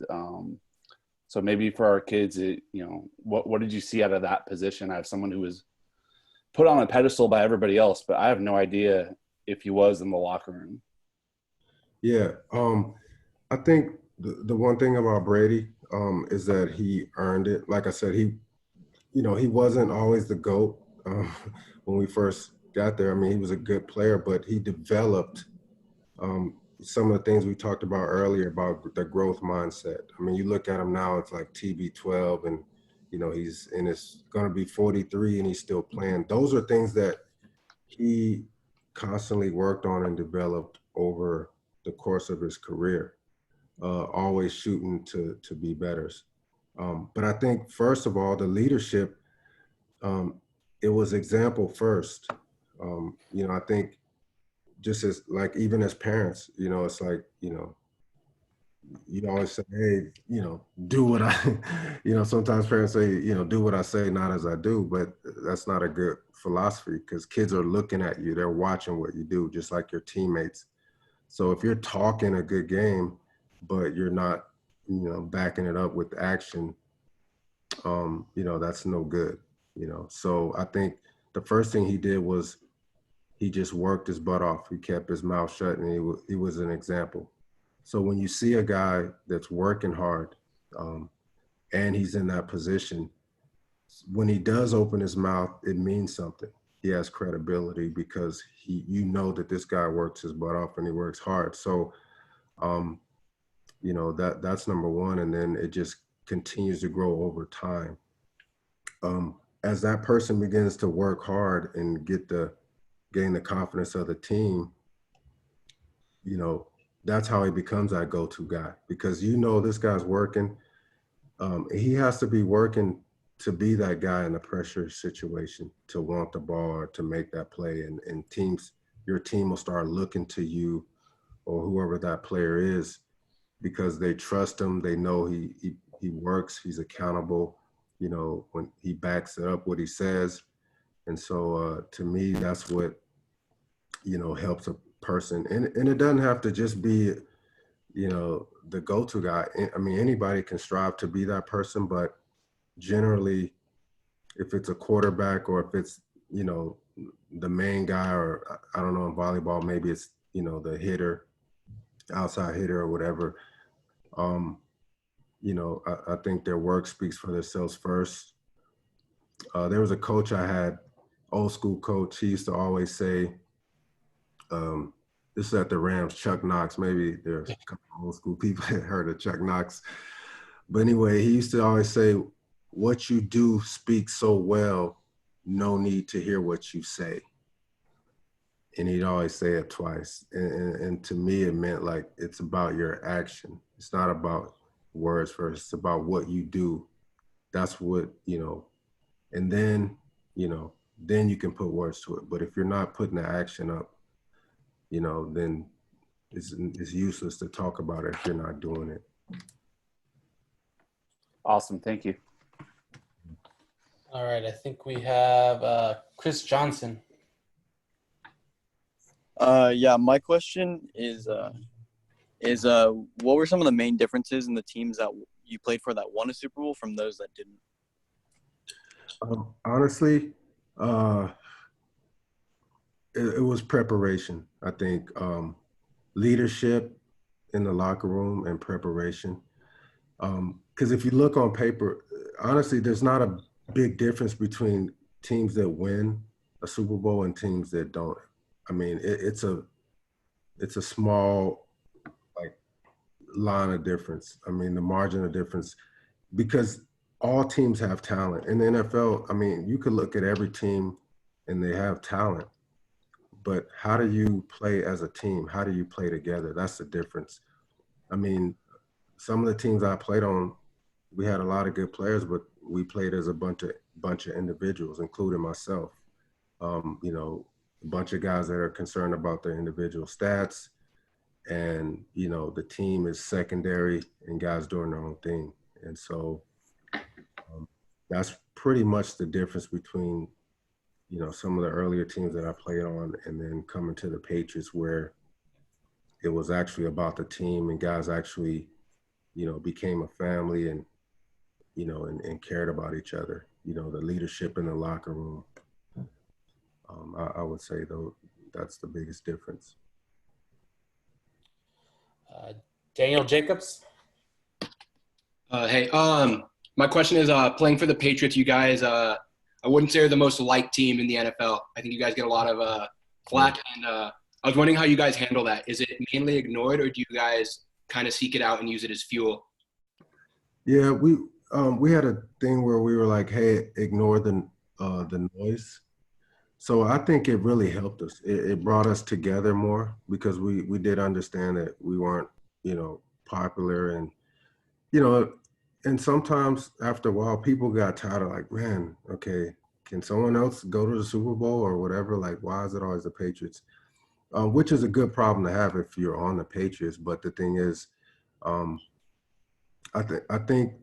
so maybe for our kids, what did you see out of that position? I have someone who was put on a pedestal by everybody else, but I have no idea if he was in the locker room. Yeah, I think the one thing about Brady is that he earned it. Like I said, he wasn't always the GOAT when we first got there. I mean, he was a good player, but he developed some of the things we talked about earlier about the growth mindset. I mean, you look at him now, it's like TB12, and he's going to be 43 and he's still playing. Those are things that he constantly worked on and developed over the course of his career, always shooting to be better. But I think, first of all, the leadership, it was example first. I think just as like, even as parents, it's like, you always say, hey, do what I, sometimes parents say, do what I say, not as I do, but that's not a good philosophy because kids are looking at you. They're watching what you do, just like your teammates. So if you're talking a good game, but you're not, backing it up with action, that's no good, So I think the first thing he did was he just worked his butt off. He kept his mouth shut, and he was an example. So when you see a guy that's working hard and he's in that position, when he does open his mouth, it means something. He has credibility because that this guy works his butt off and he works hard. So, that's number one. And then it just continues to grow over time. As that person begins to work hard and gain the confidence of the team, that's how he becomes that go-to guy, because this guy's working. He has to be working to be that guy in a pressure situation, to want the ball or to make that play. And your team will start looking to you or whoever that player is because they trust him. They know he works, he's accountable, when he backs up what he says. And so to me, that's what, helps a person. And it doesn't have to just be, the go-to guy. I mean, anybody can strive to be that person, but generally, if it's a quarterback or if it's, the main guy, or I don't know, in volleyball, maybe it's, the hitter, outside hitter or whatever. You know, I think their work speaks for themselves first. There was a coach I had, old school coach. He used to always say, this is at the Rams, Chuck Knox. Maybe there's a couple of old school people that heard of Chuck Knox. But anyway, he used to always say, what you do speaks so well, no need to hear what you say. And he'd always say it twice. And to me, it meant like it's about your action. It's not about words first. It's about what you do. That's what, you know, and then, you know, then you can put words to it. But if you're not putting the action up, you know, then it's useless to talk about it if you're not doing it. Awesome. Thank you. All right. I think we have Chris Johnson. Yeah, my question is what were some of the main differences in the teams that you played for that won a Super Bowl from those that didn't? Honestly, it was preparation. I think leadership in the locker room and preparation. Because if you look on paper, honestly, there's not a big difference between teams that win a Super Bowl and teams that don't. I mean, it's a small like line of difference. I mean, the margin of difference, because all teams have talent. In the NFL, I mean, you could look at every team and they have talent, but how do you play as a team? How do you play together? That's the difference. I mean, some of the teams I played on, we had a lot of good players, but we played as a bunch of individuals, including myself. You know, a bunch of guys that are concerned about their individual stats, and you know, the team is secondary and guys doing their own thing. And so that's pretty much the difference between, you know, some of the earlier teams that I played on and then coming to the Patriots, where it was actually about the team and guys actually, you know, became a family and, you know, and cared about each other, you know, the leadership in the locker room. I would say, though, that's the biggest difference. Daniel Jacobs. Hey, my question is, playing for the Patriots, you guys, I wouldn't say are the most liked team in the NFL. I think you guys get a lot of flack, and I was wondering how you guys handle that. Is it mainly ignored, or do you guys kind of seek it out and use it as fuel? Yeah, we had a thing where we were like, hey, ignore the noise. So I think it really helped us. It brought us together more, because we did understand that we weren't, you know, popular, and, you know, and sometimes after a while people got tired of like, man, okay, can someone else go to the Super Bowl or whatever? Like, why is it always the Patriots? Which is a good problem to have if you're on the Patriots. But the thing is, I think,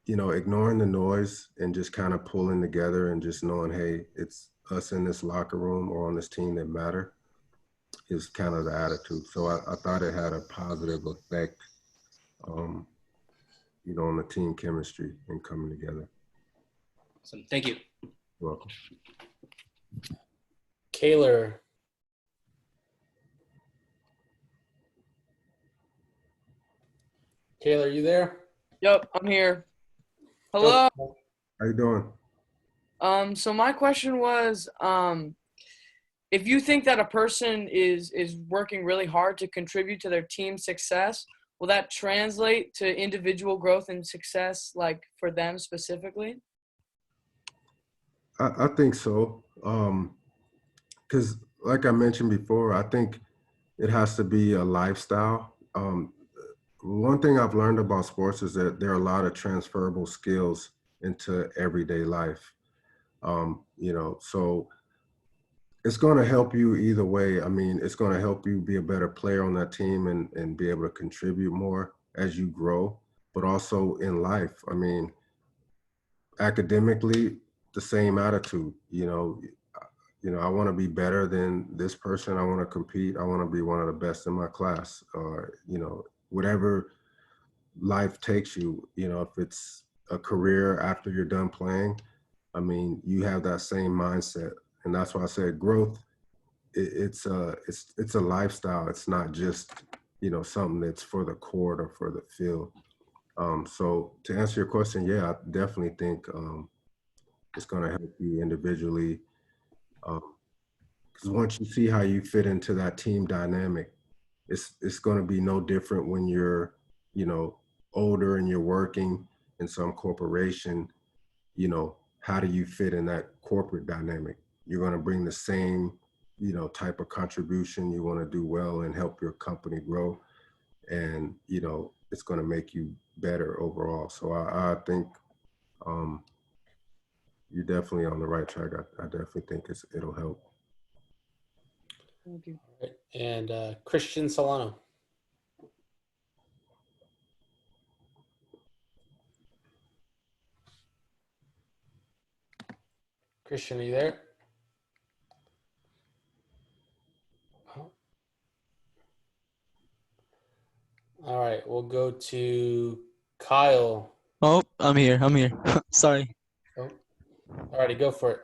you know, ignoring the noise and just kind of pulling together and just knowing, hey, it's us in this locker room or on this team that matter, is kind of the attitude. So I thought it had a positive effect, you know, on the team chemistry and coming together. Awesome. Thank you. You're welcome. Kaler. Kaler, you there? Yep, I'm here. Hello. How you doing? So my question was, if you think that a person is working really hard to contribute to their team's success, will that translate to individual growth and success, like for them specifically? I think so. Because like I mentioned before, I think it has to be a lifestyle. One thing I've learned about sports is that there are a lot of transferable skills into everyday life. You know, so it's going to help you either way. I mean, it's going to help you be a better player on that team and be able to contribute more as you grow, but also in life. I mean, academically, the same attitude. You know, I want to be better than this person. I want to compete. I want to be one of the best in my class, or, you know, whatever life takes you. You know, if it's a career after you're done playing, I mean, you have that same mindset. And that's why I said growth, it's a lifestyle. It's not just something that's for the court or for the field. So to answer your question, yeah, I definitely think it's going to help you individually. Because once you see how you fit into that team dynamic, it's going to be no different when you're, older and you're working in some corporation. How do you fit in that corporate dynamic? You're going to bring the same, type of contribution. You want to do well and help your company grow. And, it's going to make you better overall. So I think you're definitely on the right track. I definitely think it'll help. Thank you. All right. And Christian Solano. Christian, are you there? Oh. All right, we'll go to Kyle. Oh, I'm here. Sorry. Oh. All righty, go for it.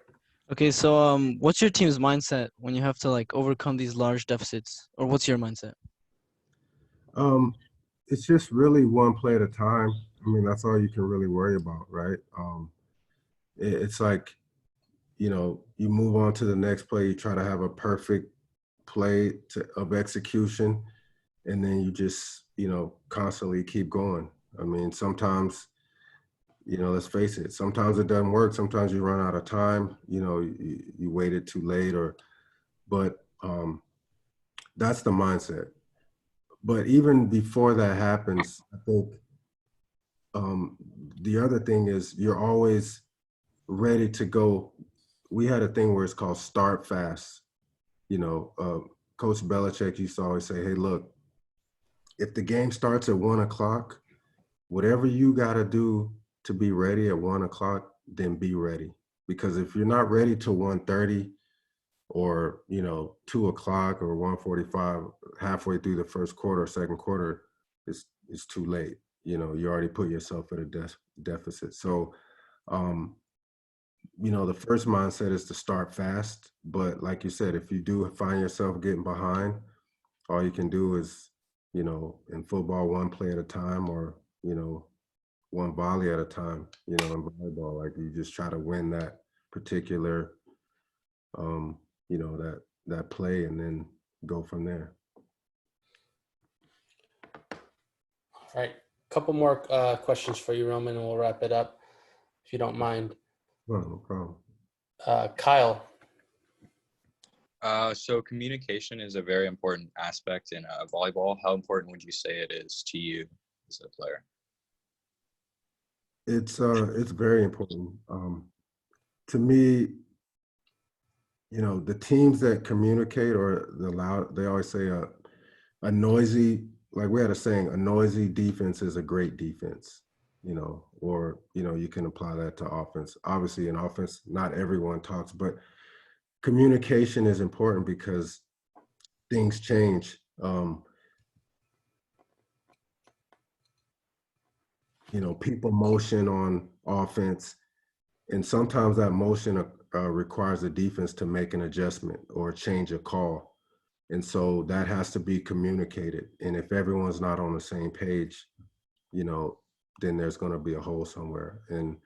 Okay, so what's your team's mindset when you have to like overcome these large deficits, or what's your mindset? It's just really one play at a time. I mean, that's all you can really worry about, right? It's like, you move on to the next play. You try to have a perfect play of execution, and then you just, constantly keep going. I mean, sometimes, let's face it, sometimes it doesn't work. Sometimes you run out of time, you waited too late but that's the mindset. But even before that happens, I think the other thing is you're always ready to go. We had a thing where it's called start fast. Coach Belichick used to always say, hey, look, if the game starts at 1 o'clock, whatever you got to do to be ready at 1 o'clock, then be ready. Because if you're not ready till 1:30 or, 2 o'clock or 1:45, halfway through the first quarter, second quarter, it's too late. You already put yourself at a deficit. So, the first mindset is to start fast. But like you said, if you do find yourself getting behind, all you can do is, in football, one play at a time, or, one volley at a time, in volleyball, like you just try to win that particular, that play and then go from there. All right, a couple more questions for you, Roman, and we'll wrap it up, if you don't mind. No problem. Kyle. So communication is a very important aspect in volleyball. How important would you say it is to you as a player? It's very important. To me, the teams that communicate or they always say a noisy, like we had a saying, a noisy defense is a great defense, or, you can apply that to offense. Obviously in offense, not everyone talks, but communication is important because things change. People motion on offense, and sometimes that motion requires the defense to make an adjustment or change a call. And so that has to be communicated. And if everyone's not on the same page, then there's going to be a hole somewhere. And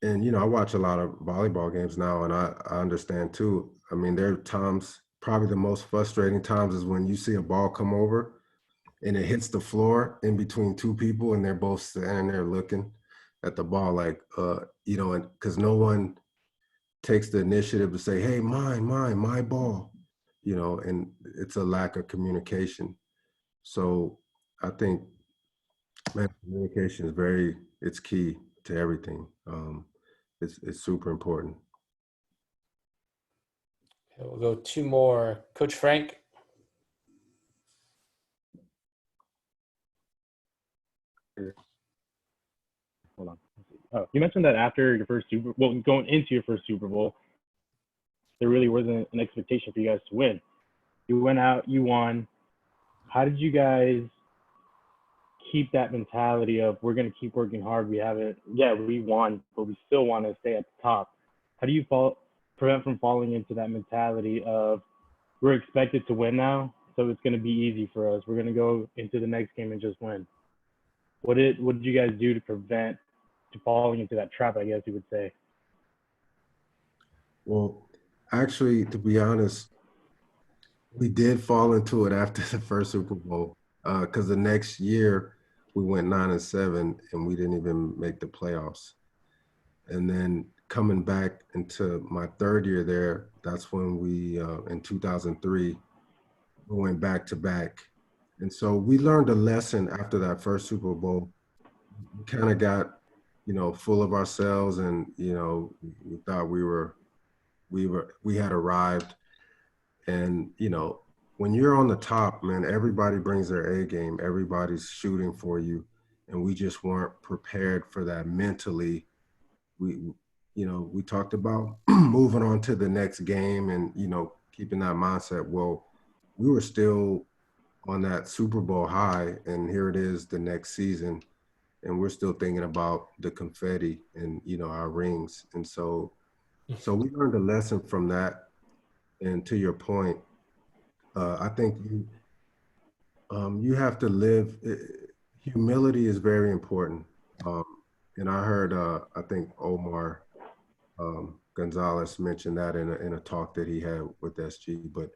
I watch a lot of volleyball games now, and I understand too. I mean, there are times, probably the most frustrating times is when you see a ball come over and it hits the floor in between two people, and they're both standing there looking at the ball like, and because no one takes the initiative to say, hey, my ball, and it's a lack of communication. So I think, man, communication is it's key to everything. It's super important. Okay, we'll go two more. Coach Frank. Hold on. Oh, you mentioned that after your first going into your first Super Bowl, there really wasn't an expectation for you guys to win. You went out, you won. How did you guys keep that mentality of we're going to keep working hard? We won, but we still want to stay at the top. How do you prevent from falling into that mentality of we're expected to win now, so it's going to be easy for us. We're going to go into the next game and just win. What did you guys do to prevent to falling into that trap, I guess you would say? Well, actually, to be honest, we did fall into it after the first Super Bowl because the next year we went 9-7 and we didn't even make the playoffs. And then coming back into my third year there, that's when we, in 2003, we went back to back. And so we learned a lesson after that first Super Bowl. We kind of got, full of ourselves, and, we thought we had arrived. And, when you're on the top, man, everybody brings their A game. Everybody's shooting for you. And we just weren't prepared for that mentally. We talked about moving on to the next game and, keeping that mindset. Well, we were still on that Super Bowl high, and here it is the next season, and we're still thinking about the confetti and, our rings. And so we learned a lesson from that. And to your point, I think you have to live. Humility is very important. And I heard, I think Omar Gonzalez mentioned that in a talk that he had with SG. But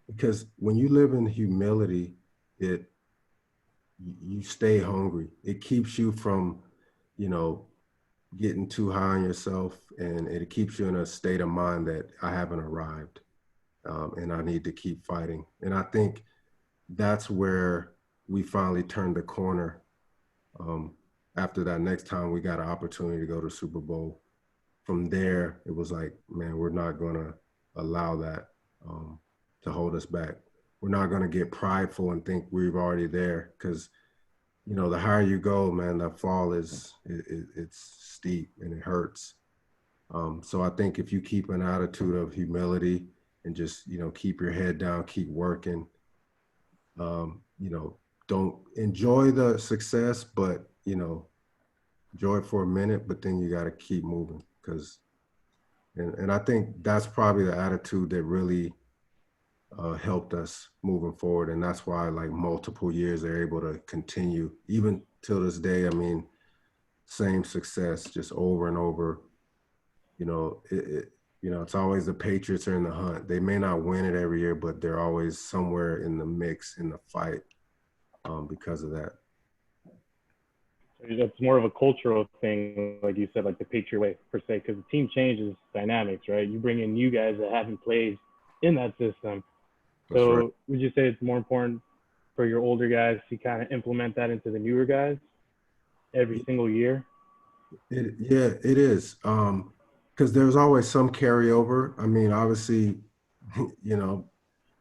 because when you live in humility, you stay hungry. It keeps you from, getting too high on yourself, and it keeps you in a state of mind that I haven't arrived, and I need to keep fighting. And I think that's where we finally turned the corner. After that next time we got an opportunity to go to Super Bowl, from there, it was like, man, we're not going to allow that to hold us back. We're not going to get prideful and think we're already there, because, the higher you go, man, that fall it's steep and it hurts. So I think if you keep an attitude of humility and just, keep your head down, keep working, don't enjoy the success, but, enjoy it for a minute, but then you got to keep moving. And I think that's probably the attitude that really helped us moving forward. And that's why, like, multiple years they're able to continue, even till this day. I mean, same success, just over and over. It's always the Patriots are in the hunt. They may not win it every year, but they're always somewhere in the mix, in the fight, because of that. It's more of a cultural thing, like you said, like the Patriot way per se, because the team changes dynamics, right? You bring in new guys that haven't played in that system. That's So right. would you say it's more important for your older guys to kind of implement that into the newer guys every single year? It is. Because there's always some carryover. I mean, obviously,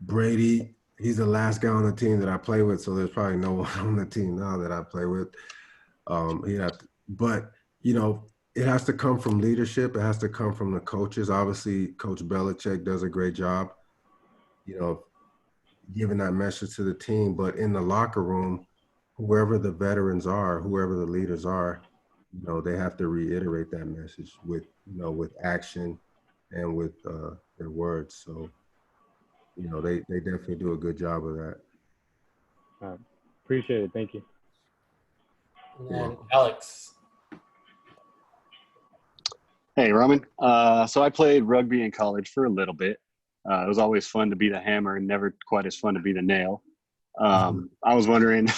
Brady, he's the last guy on the team that I play with, so there's probably no one on the team now that I play with. But it has to come from leadership. It has to come from the coaches. Obviously, Coach Belichick does a great job, giving that message to the team. But in the locker room, whoever the veterans are, whoever the leaders are, they have to reiterate that message with action and with their words. So, they definitely do a good job of that. Appreciate it. Thank you. And Alex. Hey, Roman. So I played rugby in college for a little bit. It was always fun to be the hammer and never quite as fun to be the nail. I was wondering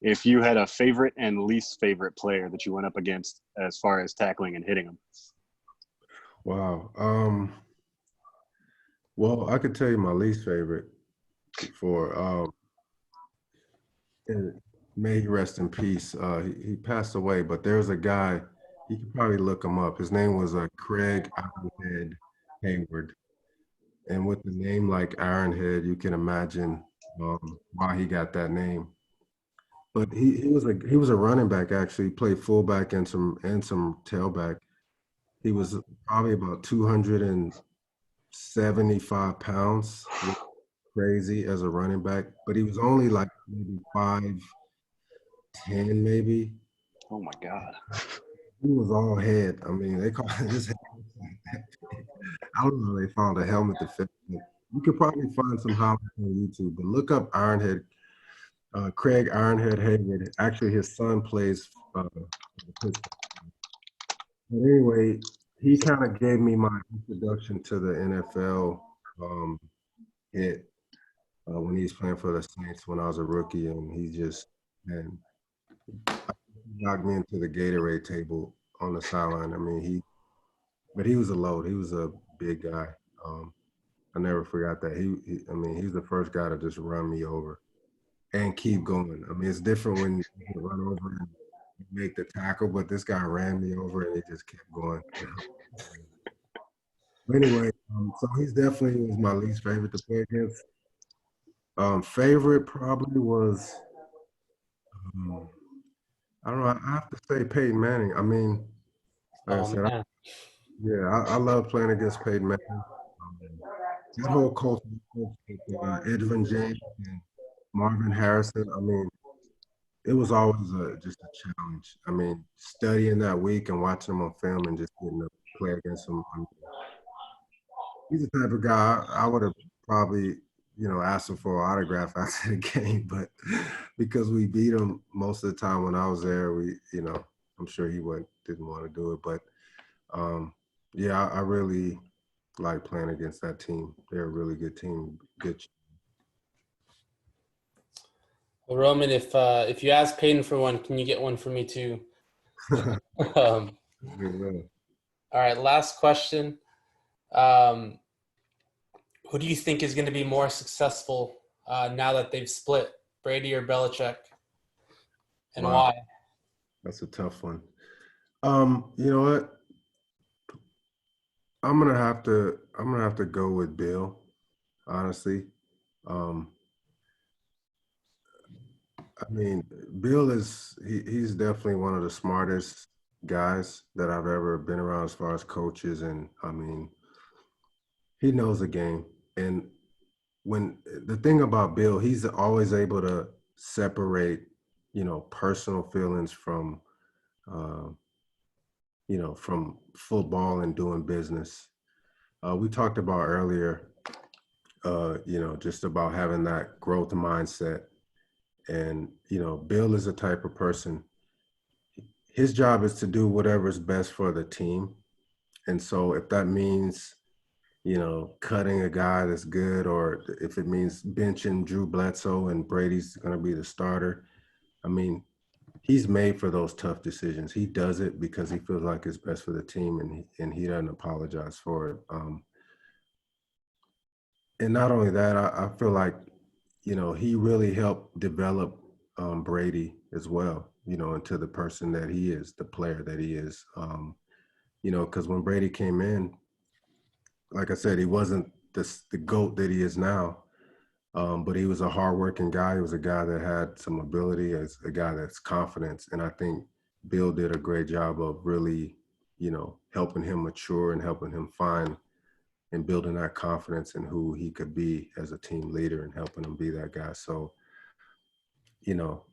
if you had a favorite and least favorite player that you went up against as far as tackling and hitting them. Wow. Well, I could tell you my least favorite and may he rest in peace. He passed away, but there's a guy, you could probably look him up. His name was Craig Ironhead Hayward. And with the name like Ironhead, you can imagine why he got that name. But he was a running back, actually. He played fullback and some tailback. He was probably about 275 pounds. Crazy as a running back, but he was only like maybe 5'10", maybe. Oh my God. He was all head. I mean, they call his head. I don't know. They found a helmet to fit him. You could probably find some highlights on YouTube, but look up Ironhead, Craig Ironhead Hayward. Actually, his son plays for the Pittsburgh. But anyway, he kind of gave me my introduction to the NFL hit when he was playing for the Saints when I was a rookie, and he just, man, knocked me into the Gatorade table on the sideline. I mean, but he was a load. He was a big guy. I never forgot that. I mean, he's the first guy to just run me over and keep going. I mean, it's different when you run over and make the tackle, but this guy ran me over and he just kept going. But anyway, so he's definitely was my least favorite to play against. Favorite probably was, I don't know, I have to say Peyton Manning. I mean, like I said, I love playing against Peyton Manning. That whole culture with Edwin James and Marvin Harrison, I mean, it was always just a challenge. I mean, studying that week and watching him on film and just getting to play against him. I mean, he's the type of guy I would have probably, asked him for an autograph after the game, but because we beat him most of the time when I was there, I'm sure he didn't want to do it. But yeah, I really like playing against that team. They're a really good team. Good. Well, Roman, if you ask Peyton for one, can you get one for me too? All right, last question. Who do you think is going to be more successful now that they've split, Brady or Belichick, and why? That's a tough one. You know what? I'm gonna have to go with Bill, honestly. I mean, Bill he's definitely one of the smartest guys that I've ever been around as far as coaches, and I mean, he knows the game. And when the thing about Bill, he's always able to separate, personal feelings from, from football and doing business. We talked about earlier, just about having that growth mindset. And, Bill is the type of person, his job is to do whatever is best for the team. And so if that means, cutting a guy that's good, or if it means benching Drew Bledsoe and Brady's going to be the starter, I mean, he's made for those tough decisions. He does it because he feels like it's best for the team, and he doesn't apologize for it. And not only that, I feel like, he really helped develop Brady as well, into the person that he is, the player that he is. Because when Brady came in, like I said, he wasn't the GOAT that he is now, but he was a hardworking guy. He was a guy that had some ability, as a guy that's confidence. And I think Bill did a great job of really, helping him mature and helping him find and building that confidence in who he could be as a team leader and helping him be that guy. So,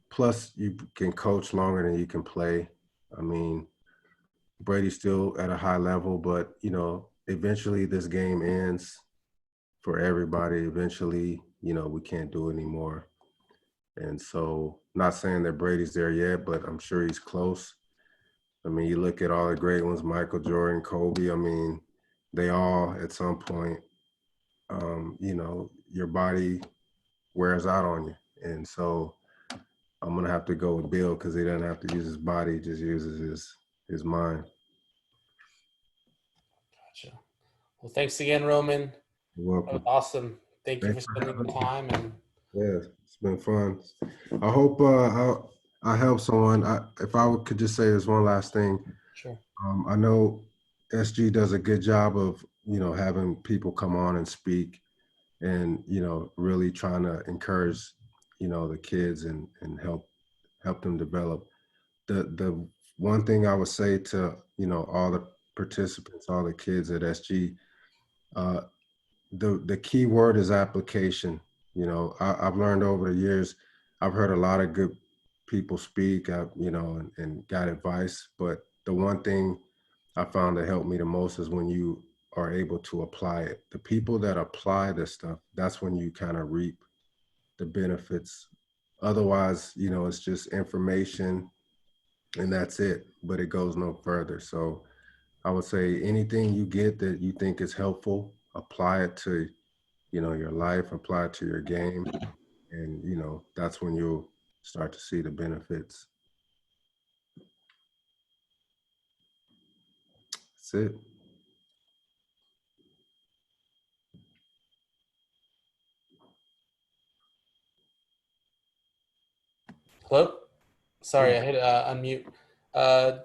plus you can coach longer than you can play. I mean, Brady's still at a high level, but, eventually this game ends for everybody. Eventually, we can't do it anymore. And so, not saying that Brady's there yet, but I'm sure he's close. I mean, you look at all the great ones, Michael Jordan, Kobe, I mean, they all at some point, your body wears out on you. And so I'm going to have to go with Bill because he doesn't have to use his body, he just uses his mind. Gotcha. Well, thanks again, Roman. You're welcome. That was awesome. Thank you for spending the time. And yeah, it's been fun. I hope I help someone. If I could just say this one last thing. Sure. I know SG does a good job of, having people come on and speak and, really trying to encourage, the kids and help them develop. The one thing I would say to, all the participants, all the kids at SG, the key word is application. I've learned over the years, I've heard a lot of good people speak, and got advice, but the one thing I found that helped me the most is when you are able to apply it. The people that apply this stuff, that's when you kind of reap the benefits. Otherwise, you know, it's just information and that's it, but it goes no further. So I would say anything you get that you think is helpful, apply it to, you know, your life, apply it to your game. And, you know, that's when you'll start to see the benefits. That's it. Hello? Sorry, I hit unmute.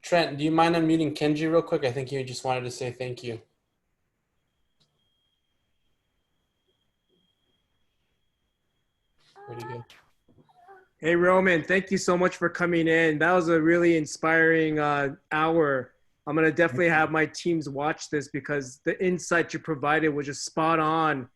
Trent, do you mind unmuting Kenji real quick? I think he just wanted to say thank you. Where'd he go? Hey, Roman, thank you so much for coming in. That was a really inspiring hour. I'm going to definitely have my teams watch this because the insight you provided was just spot on.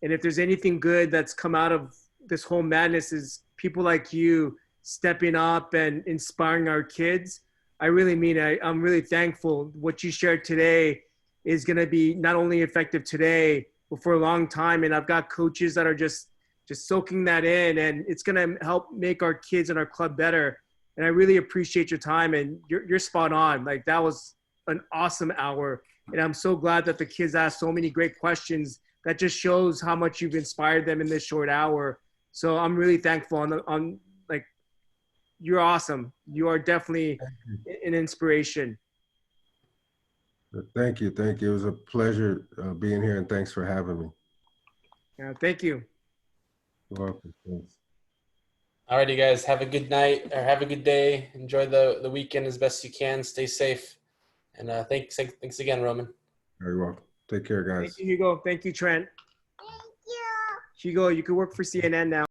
And if there's anything good that's come out of this whole madness is people like you stepping up and inspiring our kids. I really mean it. I'm really thankful. What you shared today is going to be not only effective today, but for a long time. And I've got coaches that are just soaking that in, and it's going to help make our kids and our club better. And I really appreciate your time, and you're spot on. Like, that was an awesome hour. And I'm so glad that the kids asked so many great questions. That just shows how much you've inspired them in this short hour. So I'm really thankful on like, you're awesome. You are definitely an inspiration. Thank you. Thank you. It was a pleasure being here, and thanks for having me. Yeah, thank you. You're welcome. Thanks. All right, you guys, have a good night or have a good day. Enjoy the weekend as best you can. Stay safe. And thanks again, Roman. You're welcome. Take care, guys. Thank you, Hugo. Thank you, Trent. Thank you. Hugo, you can work for CNN now.